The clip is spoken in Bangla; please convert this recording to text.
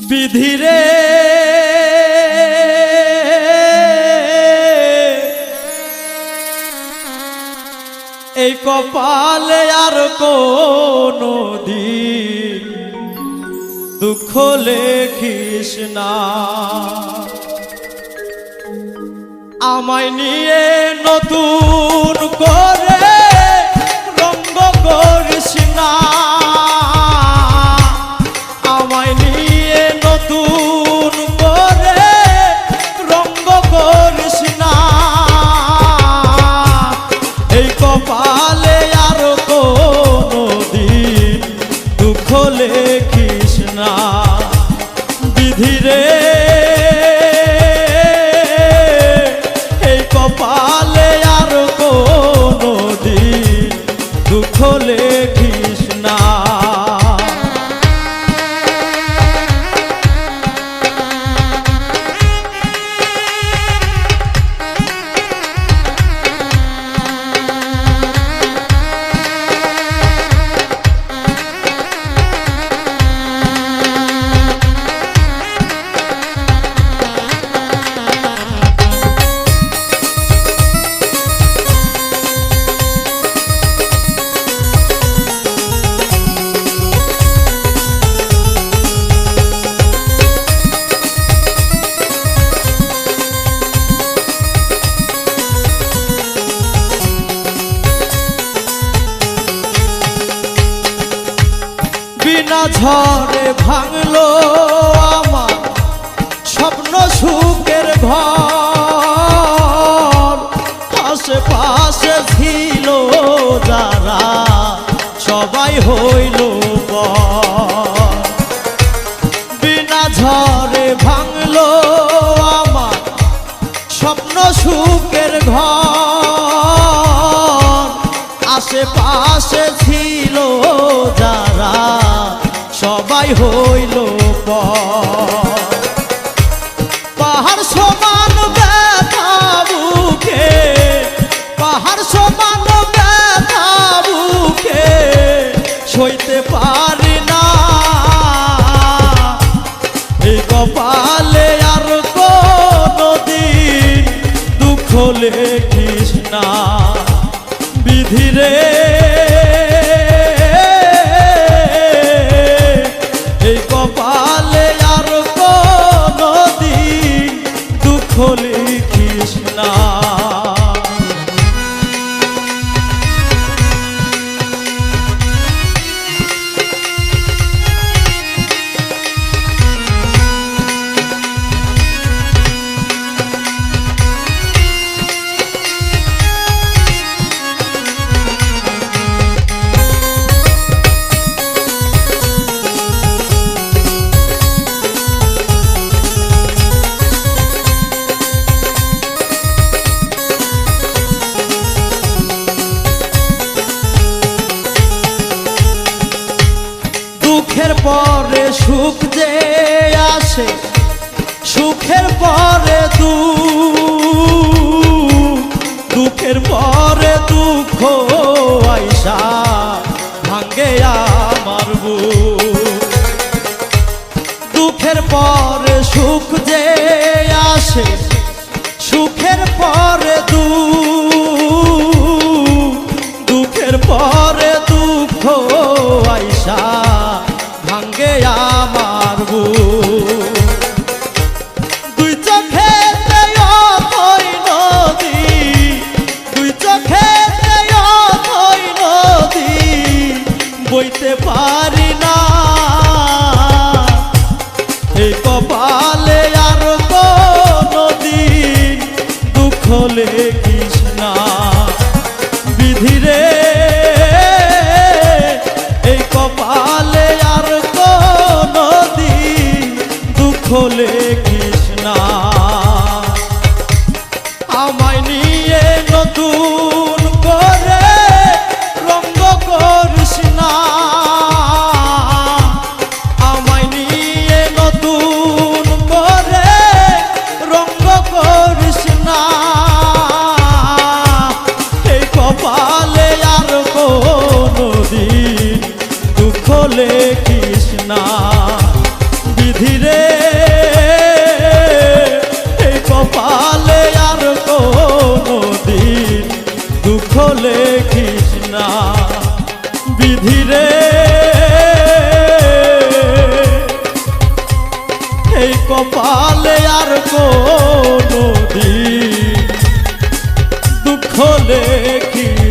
বিধিরে এই কপালে আর কোনো দিন দুঃখ লেখিস না। আমায় নিয়ে নতুন করে রঙ্গ করিস না। আমায় নিয়ে নতুন করে রঙ্গ করিস না। এই কপালে আর কোনো দিন দুঃখ লেখিস না। বিধিরে এই কপালে আর কোনো দিন দুঃখ লেখিস না। বিনা ঝড়ে ভাঙলো আমার স্বপ্ন সুখের ঘর। আশেপাশে ছিল যারা সবাই হইল পর। বিনা ঝড়ে ভাঙলো আমার স্বপ্ন সুখের ঘর। আশেপাশে ছিল যারা সবাই হইল পর। পাহাড় সমান ব্যথা বুকে, পাহাড় সমান ব্যথা বুকে সইতে পারি না। এই কপালে আর কোনো দিন দুঃখ লেখিস না। বিধিরে এই কপালে আর কোনো দিন দুঃখ লিখিস না। দুঃখের পরে সুখ যে আসে, সুখের পরে দুঃখ, দুঃখের পরে দুঃখ আইসা ভাঙ্গে আমার বুক। দুঃখের পরে সুখ যে আসে, সুখের পরে দুঃখ, দুঃখের পরে দুঃখ আইসা ভাঙ্গে আমার বুক। দুই চোখেতে অথই নদী, দুই চোখেতে অথই নদী বইতে পারি না। এই কপালে আর কোনো দিন দুঃখ লেখিস না। বিধিরে এই কপালে আর কোনো দিন দুঃখ লেখিস না। আমায় নিয়ে নতুন করে রঙ্গ করিস না। আমায় নিয়ে নতুন করে রঙ্গ করিস না। এই কপালে আর কোনো দিন দুঃখ লেখিস না। বিধিরে এই কপালে আর কোনো দিন দুঃখ লেখিস না বিধিরে এই কপালে আর কোনো দিন দুঃখ লেখিস